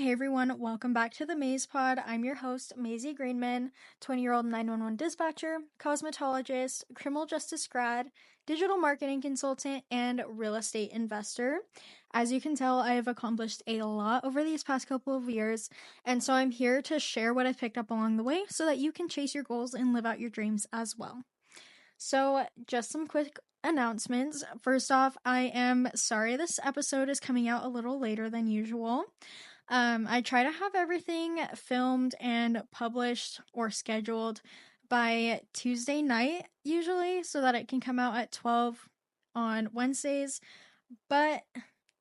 Hey everyone, welcome back to the Mayz pod. I'm your host, Maisie Greenman, 20-year-old 911 dispatcher, cosmetologist, criminal justice grad, digital marketing consultant, and real estate investor. As you can tell, I have accomplished a lot over these past couple of years, and so I'm here to share what I've picked up along the way so that you can chase your goals and live out your dreams as well. So, just some quick announcements. First off, I am sorry this episode is coming out a little later than usual. I try to have everything filmed and published or scheduled by Tuesday night, usually, so that it can come out at 12 on Wednesdays. But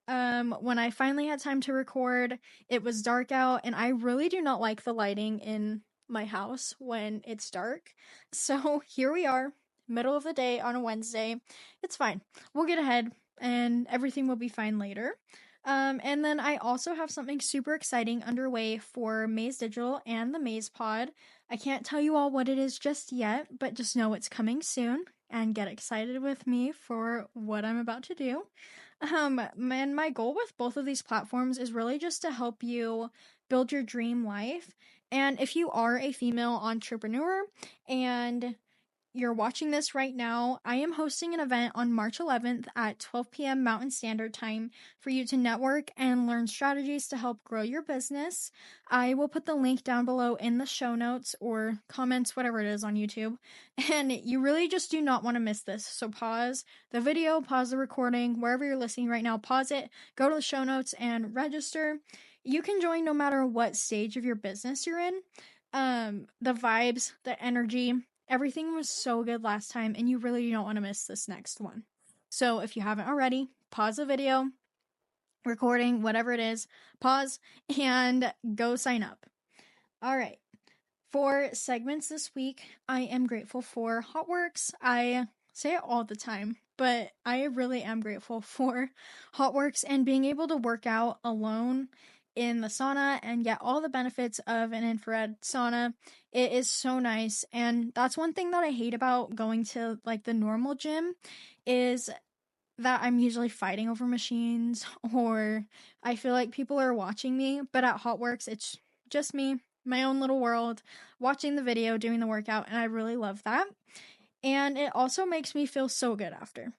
when I finally had time to record, it was dark out, and I really do not like the lighting in my house when it's dark. So here we are, middle of the day on a Wednesday. It's fine. We'll get ahead, and everything will be fine later. And then I also have something super exciting underway for Mayz Digital and the Mayz Pod. I can't tell you all what it is just yet, but just know it's coming soon and get excited with me for what I'm about to do. And my goal with both of these platforms is really just to help you build your dream life. And if you are a female entrepreneur and you're watching this right now, I am hosting an event on March 11th at 12 p.m. Mountain Standard Time for you to network and learn strategies to help grow your business. I will put the link down below in the show notes or comments, whatever it is on YouTube. And you really just do not want to miss this. So pause the video, pause the recording, wherever you're listening right now, pause it, go to the show notes and register. You can join no matter what stage of your business you're in. The vibes, the energy, everything was so good last time, and you really don't want to miss this next one. So if you haven't already, pause the video, recording, whatever it is, pause, and go sign up. All right. For segments this week, I am grateful for HotWorks. I say it all the time, but I really am grateful for HotWorks and being able to work out alone in the sauna and get all the benefits of an infrared sauna. It is so nice, and that's one thing that I hate about going to like the normal gym is that I'm usually fighting over machines or I feel like people are watching me, but at HotWorks it's just me, my own little world, watching the video, doing the workout, and I really love that. And it also makes me feel so good after.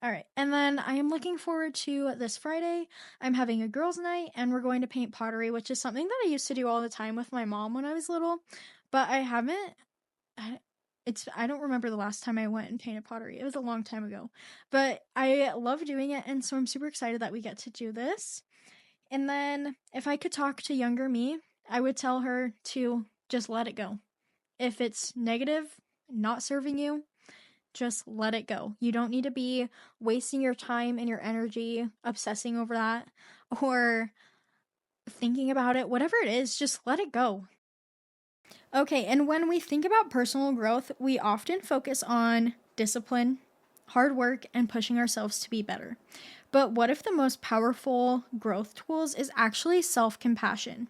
All right, and then I am looking forward to this Friday. I'm having a girls' night, and we're going to paint pottery, which is something that I used to do all the time with my mom when I was little, but I haven't. I don't remember the last time I went and painted pottery. It was a long time ago, but I love doing it, and so I'm super excited that we get to do this. And then, if I could talk to younger me, I would tell her to just let it go. If it's negative, not serving you, just let it go. You don't need to be wasting your time and your energy obsessing over that or thinking about it. Whatever it is, just let it go. Okay, and when we think about personal growth, we often focus on discipline, hard work, and pushing ourselves to be better. But what if the most powerful growth tools is actually self-compassion?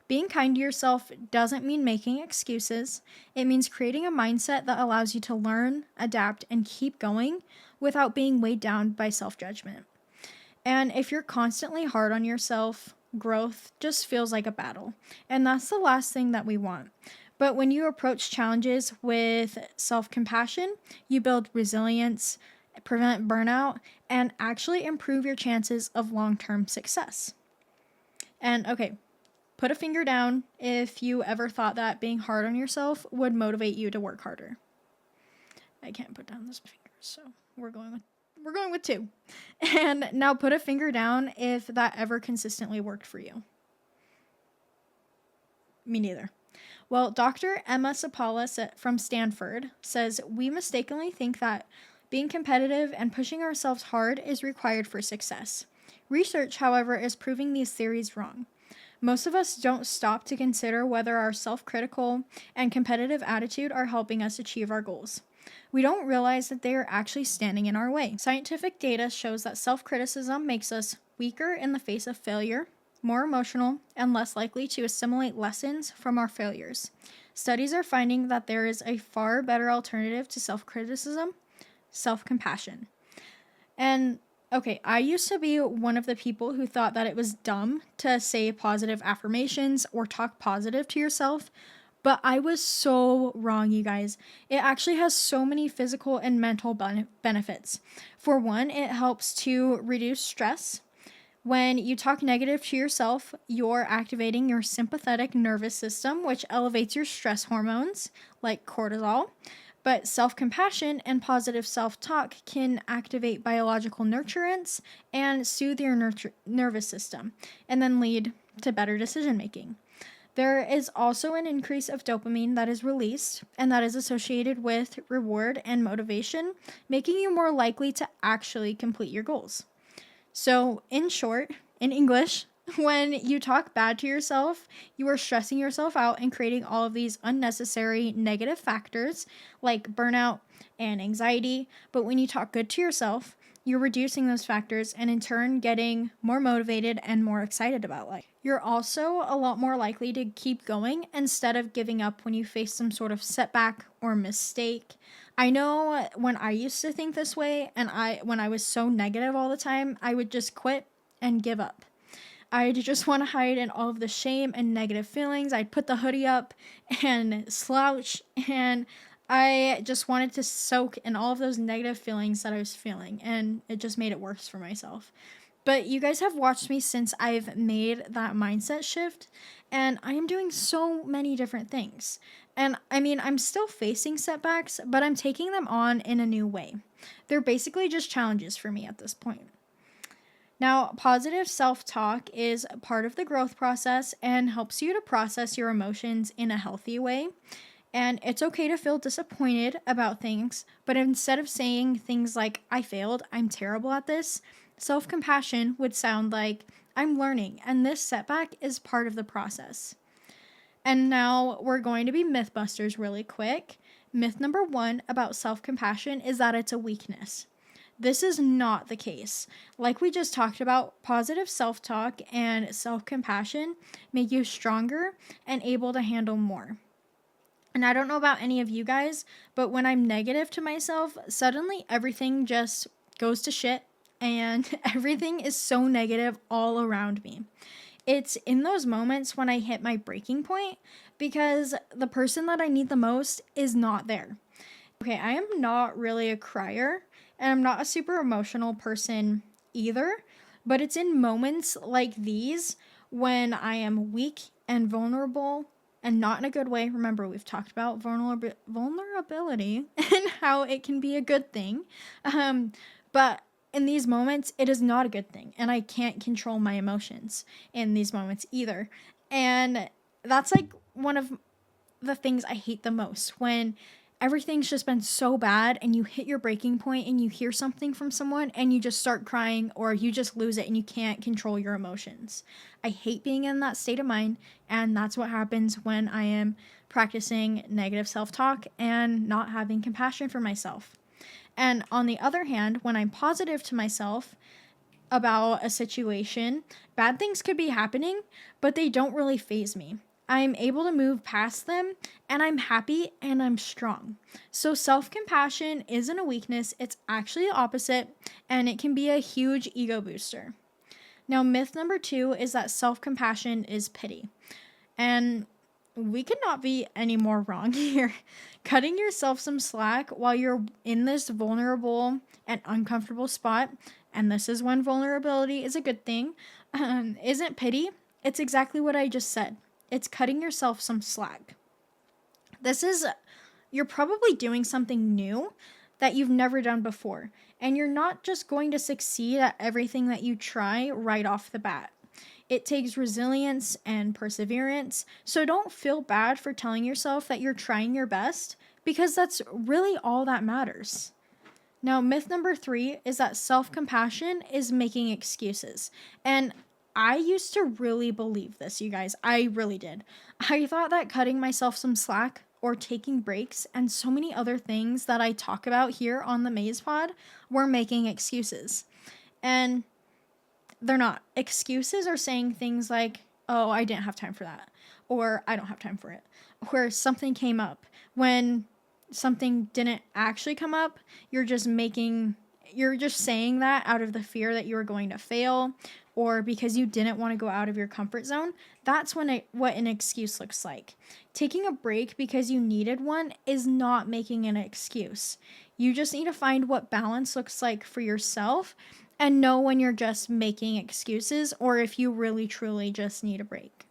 Being kind to yourself doesn't mean making excuses. It means creating a mindset that allows you to learn, adapt, and keep going without being weighed down by self-judgment. And if you're constantly hard on yourself, growth just feels like a battle. And that's the last thing that we want. But when you approach challenges with self-compassion, you build resilience, prevent burnout, and actually improve your chances of long-term success. And okay, put a finger down if you ever thought that being hard on yourself would motivate you to work harder. I can't put down this finger, so we're going with 2. And now put a finger down if that ever consistently worked for you. Me neither. Well, Dr. Emma Sapala from Stanford says we mistakenly think that being competitive and pushing ourselves hard is required for success. Research, however, is proving these theories wrong. Most of us don't stop to consider whether our self-critical and competitive attitude are helping us achieve our goals. We don't realize that they are actually standing in our way. Scientific data shows that self-criticism makes us weaker in the face of failure, more emotional, and less likely to assimilate lessons from our failures. Studies are finding that there is a far better alternative to self-criticism, self-compassion. And Okay, I used to be one of the people who thought that it was dumb to say positive affirmations or talk positive to yourself, but I was so wrong, you guys. It actually has so many physical and mental benefits. For one, it helps to reduce stress. When you talk negative to yourself, you're activating your sympathetic nervous system, which elevates your stress hormones like cortisol. But self compassion and positive self talk can activate biological nurturants and soothe your nervous system, and then lead to better decision making. There is also an increase of dopamine that is released, and that is associated with reward and motivation, making you more likely to actually complete your goals. So, in short, in English, when you talk bad to yourself, you are stressing yourself out and creating all of these unnecessary negative factors like burnout and anxiety. But when you talk good to yourself, you're reducing those factors and in turn getting more motivated and more excited about life. You're also a lot more likely to keep going instead of giving up when you face some sort of setback or mistake. I know when I used to think this way and when I was so negative all the time, I would just quit and give up. I'd just want to hide in all of the shame and negative feelings. I'd put the hoodie up and slouch, and I just wanted to soak in all of those negative feelings that I was feeling, and it just made it worse for myself. But you guys have watched me since I've made that mindset shift, and I am doing so many different things. And I mean, I'm still facing setbacks, but I'm taking them on in a new way. They're basically just challenges for me at this point. Now, positive self talk is part of the growth process and helps you to process your emotions in a healthy way. And it's okay to feel disappointed about things, but instead of saying things like, I failed, I'm terrible at this, self compassion would sound like, I'm learning, and this setback is part of the process. And now we're going to be Mythbusters really quick. Myth number 1 about self compassion is that it's a weakness. This is not the case. Like we just talked about, positive self talk and self compassion make you stronger and able to handle more. And I don't know about any of you guys, but when I'm negative to myself, suddenly everything just goes to shit and everything is so negative all around me. It's in those moments when I hit my breaking point because the person that I need the most is not there. Okay, I am not really a crier and I'm not a super emotional person either, but it's in moments like these when I am weak and vulnerable and not in a good way. Remember, we've talked about vulnerability and how it can be a good thing. But in these moments, it is not a good thing. And I can't control my emotions in these moments either. And that's like one of the things I hate the most, when everything's just been so bad and you hit your breaking point and you hear something from someone and you just start crying or you just lose it and you can't control your emotions. I hate being in that state of mind, and that's what happens when I am practicing negative self-talk and not having compassion for myself. And on the other hand, when I'm positive to myself about a situation, bad things could be happening, but they don't really faze me. I'm able to move past them, and I'm happy and I'm strong. So self-compassion isn't a weakness, it's actually the opposite, and it can be a huge ego booster. Now, myth number 2 is that self-compassion is pity. And we could not be any more wrong here. Cutting yourself some slack while you're in this vulnerable and uncomfortable spot, and this is when vulnerability is a good thing, isn't pity. It's exactly what I just said. It's cutting yourself some slack. You're probably doing something new that you've never done before, and you're not just going to succeed at everything that you try right off the bat. It takes resilience and perseverance, so don't feel bad for telling yourself that you're trying your best, because that's really all that matters. Now, myth number 3 is that self-compassion is making excuses. And I used to really believe this, you guys. I really did. I thought that cutting myself some slack or taking breaks and so many other things that I talk about here on the Mayz pod were making excuses. And they're not. Excuses are saying things like, oh, I didn't have time for that, or I don't have time for it, or something came up. When something didn't actually come up, you're just making you're just saying that out of the fear that you were going to fail or because you didn't want to go out of your comfort zone, that's what an excuse looks like. Taking a break because you needed one is not making an excuse. You just need to find what balance looks like for yourself and know when you're just making excuses or if you really truly just need a break.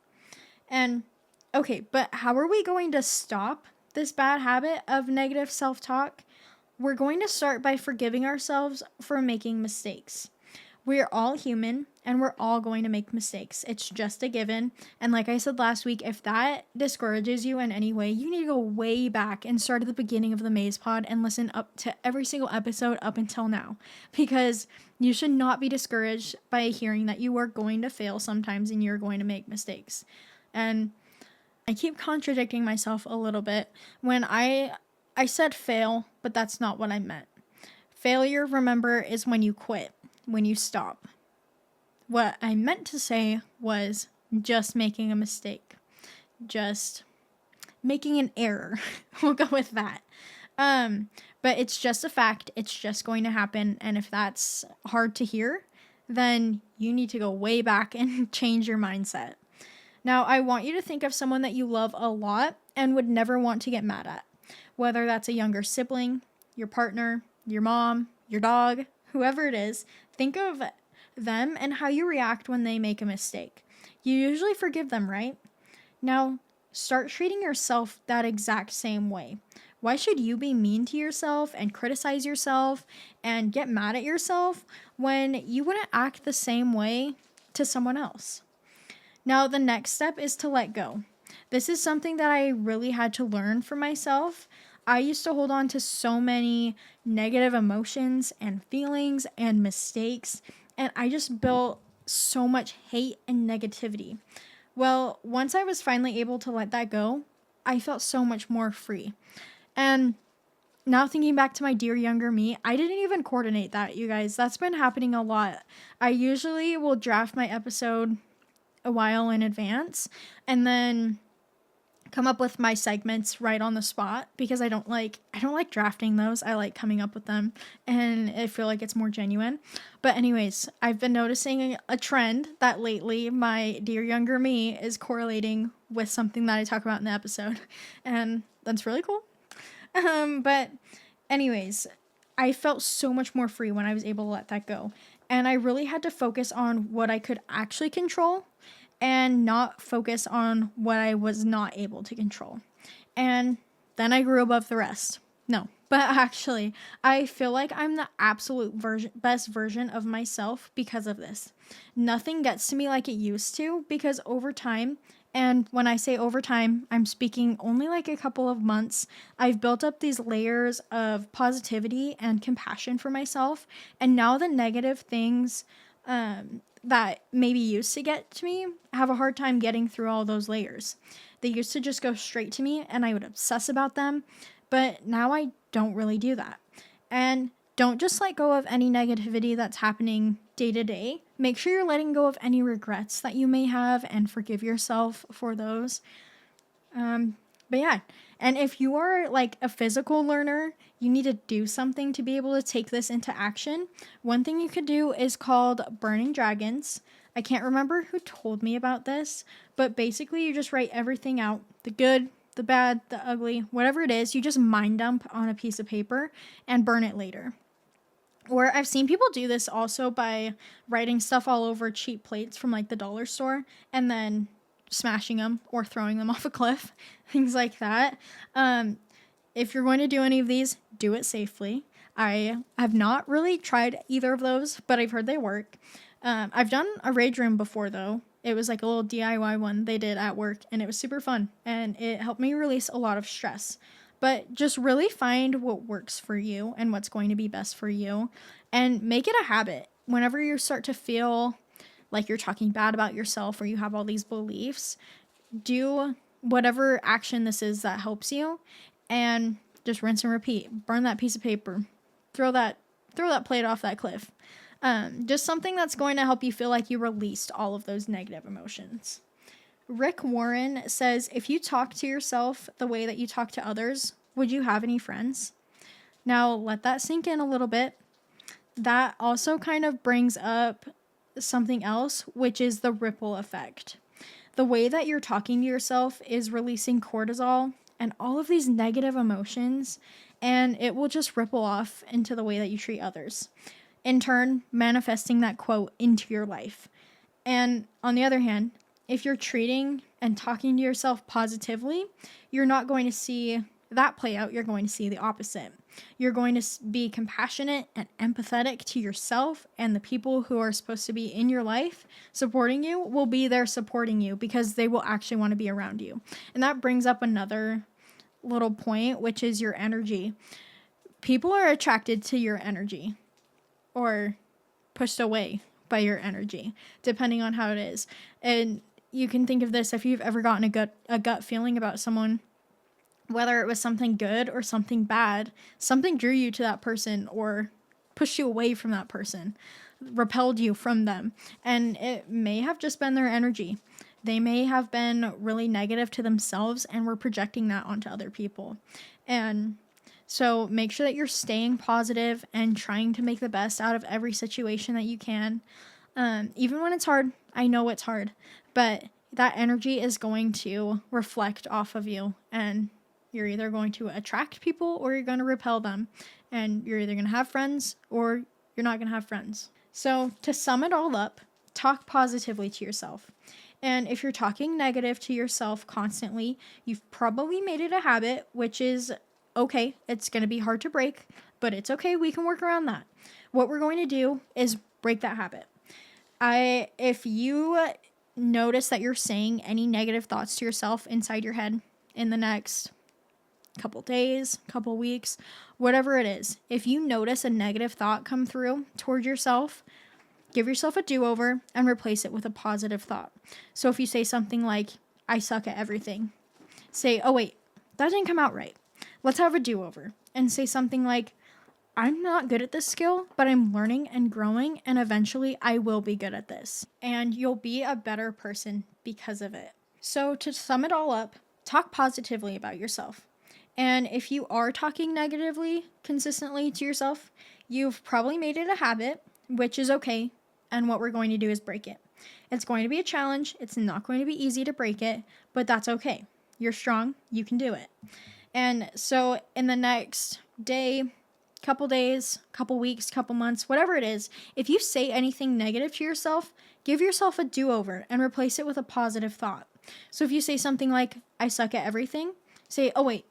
And okay, but how are we going to stop this bad habit of negative self-talk? We're going to start by forgiving ourselves for making mistakes. We're all human and we're all going to make mistakes. It's just a given. And like I said last week, if that discourages you in any way, you need to go way back and start at the beginning of the Mayz pod and listen up to every single episode up until now. Because you should not be discouraged by hearing that you are going to fail sometimes and you're going to make mistakes. And I keep contradicting myself a little bit when I said fail, but that's not what I meant. Failure, remember, is when you quit, when you stop. What I meant to say was just making a mistake, just making an error. We'll go with that. But it's just a fact. It's just going to happen. And if that's hard to hear, then you need to go way back and change your mindset. Now, I want you to think of someone that you love a lot and would never want to get mad at. Whether that's a younger sibling, your partner, your mom, your dog, whoever it is, think of them and how you react when they make a mistake. You usually forgive them, right? Now, start treating yourself that exact same way. Why should you be mean to yourself and criticize yourself and get mad at yourself when you wouldn't act the same way to someone else? Now, the next step is to let go. This is something that I really had to learn for myself. I used to hold on to so many negative emotions and feelings and mistakes, and I just built so much hate and negativity. Well, once I was finally able to let that go, I felt so much more free. And now thinking back to my dear younger me, I didn't even coordinate that, you guys. That's been happening a lot. I usually will draft my episode a while in advance and then come up with my segments right on the spot because I don't like drafting those. I like coming up with them and I feel like it's more genuine. But anyways, I've been noticing a trend that lately my dear younger me is correlating with something that I talk about in the episode, and that's really cool. But anyways, I felt so much more free when I was able to let that go. And I really had to focus on what I could actually control and not focus on what I was not able to control. And then I grew above the rest. No, but actually, I feel like I'm the absolute best version of myself because of this. Nothing gets to me like it used to because over time, and when I say over time, I'm speaking only like a couple of months, I've built up these layers of positivity and compassion for myself. And now the negative things that maybe used to get to me have a hard time getting through all those layers. They used to just go straight to me and I would obsess about them. But now I don't really do that. And don't just let go of any negativity that's happening day to day. Make sure you're letting go of any regrets that you may have and forgive yourself for those. But yeah, and if you are like a physical learner, you need to do something to be able to take this into action. One thing you could do is called Burning Dragons. I can't remember who told me about this, but basically you just write everything out, the good, the bad, the ugly, whatever it is, you just mind dump on a piece of paper and burn it later. Or I've seen people do this also by writing stuff all over cheap plates from like the dollar store and then smashing them or throwing them off a cliff, things like that. If you're going to do any of these, do it safely. I have not really tried either of those, but I've heard they work. I've done a rage room before though. It was like a little DIY one they did at work and it was super fun and it helped me release a lot of stress. But just really find what works for you and what's going to be best for you and make it a habit. Whenever you start to feel like you're talking bad about yourself or you have all these beliefs, do whatever action this is that helps you and just rinse and repeat. Burn that piece of paper. Throw that plate off that cliff. Just something that's going to help you feel like you released all of those negative emotions. Rick Warren says, if you talk to yourself the way that you talk to others, would you have any friends? Now, let that sink in a little bit. that also kind of brings up something else, which is the ripple effect. The way that you're talking to yourself is releasing cortisol and all of these negative emotions, and it will just ripple off into the way that you treat others. In turn, manifesting that quote into your life. And on the other hand, if you're treating and talking to yourself positively, you're not going to see that play out. You're going to see the opposite. You're going to be compassionate and empathetic to yourself, and the people who are supposed to be in your life supporting you will be there supporting you because they will actually want to be around you. And that brings up another little point, which is your energy. People are attracted to your energy or pushed away by your energy, depending on how it is. And you can think of this if you've ever gotten a gut feeling about someone, whether it was something good or something bad, something drew you to that person or pushed you away from that person, repelled you from them. And it may have just been their energy. They may have been really negative to themselves and were projecting that onto other people. And so make sure that you're staying positive and trying to make the best out of every situation that you can. Even when it's hard, I know it's hard, but that energy is going to reflect off of you, and you're either going to attract people or you're going to repel them, and you're either going to have friends or you're not going to have friends. So to sum it all up, talk positively to yourself. And if you're talking negative to yourself constantly, you've probably made it a habit, which is okay. It's going to be hard to break, but it's okay. We can work around that. What we're going to do is break that habit. If you notice that you're saying any negative thoughts to yourself inside your head in the next couple days, couple weeks, whatever it is, if you notice a negative thought come through toward yourself, give yourself a do-over and replace it with a positive thought. So if you say something like, I suck at everything, say, oh wait, that didn't come out right. Let's have a do-over. And say something like, I'm not good at this skill, but I'm learning and growing, and eventually I will be good at this. And you'll be a better person because of it. So to sum it all up, talk positively about yourself. And if you are talking negatively consistently to yourself, you've probably made it a habit, which is okay. And what we're going to do is break it. It's going to be a challenge. It's not going to be easy to break it, but that's okay. You're strong. You can do it. And so in the next day, couple days, couple weeks, couple months, whatever it is, if you say anything negative to yourself, give yourself a do-over and replace it with a positive thought. So if you say something like, I suck at everything, say, oh wait,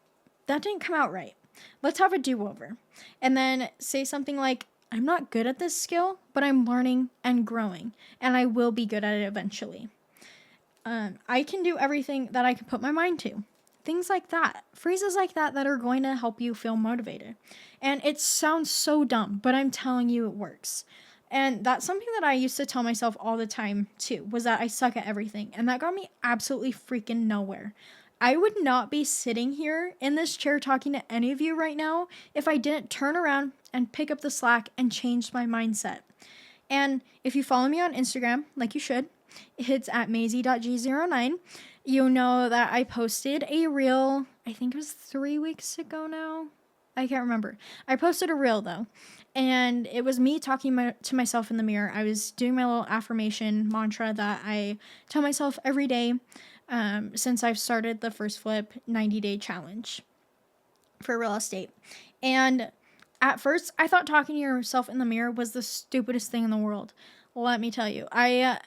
that didn't come out right. Let's have a do-over. And then say something like, I'm not good at this skill, but I'm learning and growing, and I will be good at it eventually. I can do everything that I can put my mind to. Things like that. Phrases like that are going to help you feel motivated. And it sounds so dumb, but I'm telling you it works. And that's something that I used to tell myself all the time too, was that I suck at everything. And that got me absolutely freaking nowhere. I would not be sitting here in this chair talking to any of you right now if I didn't turn around and pick up the slack and change my mindset. And if you follow me on Instagram, like you should, it's at mayz.g09. You know that I posted a reel, I think it was 3 weeks ago now. I can't remember. I posted a reel though, and it was me talking to myself in the mirror. I was doing my little affirmation mantra that I tell myself every day since I've started the First Flip 90-day challenge for real estate. And at first, I thought talking to yourself in the mirror was the stupidest thing in the world. Let me tell you, I've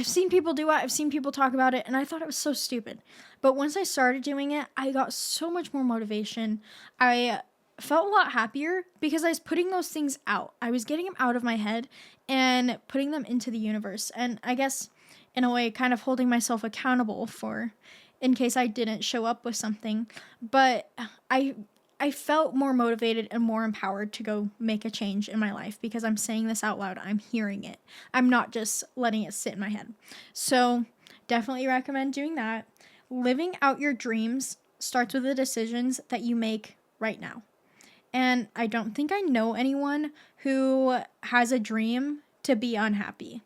seen people do it. I've seen people talk about it, and I thought it was so stupid. But once I started doing it, I got so much more motivation. I felt a lot happier because I was putting those things out. I was getting them out of my head and putting them into the universe. And I guess, in a way, kind of holding myself accountable for in case I didn't show up with something. But I felt more motivated and more empowered to go make a change in my life because I'm saying this out loud. I'm hearing it. I'm not just letting it sit in my head. So definitely recommend doing that. Living out your dreams starts with the decisions that you make right now. And I don't think I know anyone who has a dream to be unhappy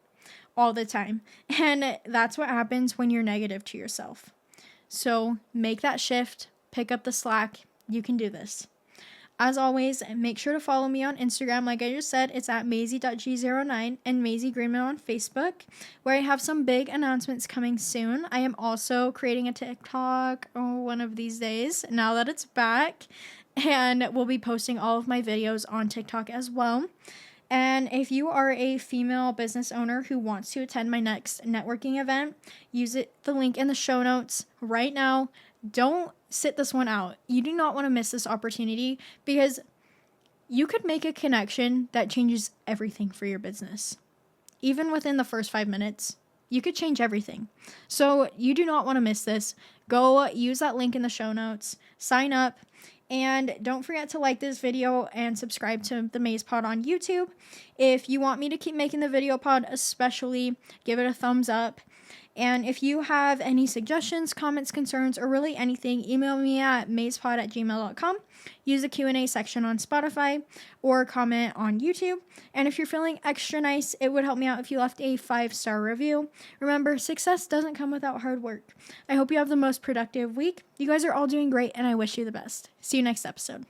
all the time. And that's what happens when you're negative to yourself. So make that shift, pick up the slack. You can do this. as always, make sure to follow me on Instagram. Like I just said, it's at Mayzy.g09 and Mayzy Greenman on Facebook, where I have some big announcements coming soon. I am also creating a TikTok one of these days, now that it's back, and we'll be posting all of my videos on TikTok as well. And if you are a female business owner who wants to attend my next networking event, use the link in the show notes right now. Don't sit this one out. You do not want to miss this opportunity, because you could make a connection that changes everything for your business. Even within the first 5 minutes, you could change everything. So you do not want to miss this. Go use that link in the show notes, sign up, and don't forget to like this video and subscribe to the Mayz Pod on YouTube. If you want me to keep making the video pod, especially, give it a thumbs up. And if you have any suggestions, comments, concerns, or really anything, email me at mayzpod@gmail.com. Use the Q&A section on Spotify or comment on YouTube. And if you're feeling extra nice, it would help me out if you left a 5-star review. Remember, success doesn't come without hard work. I hope you have the most productive week. You guys are all doing great, and I wish you the best. See you next episode.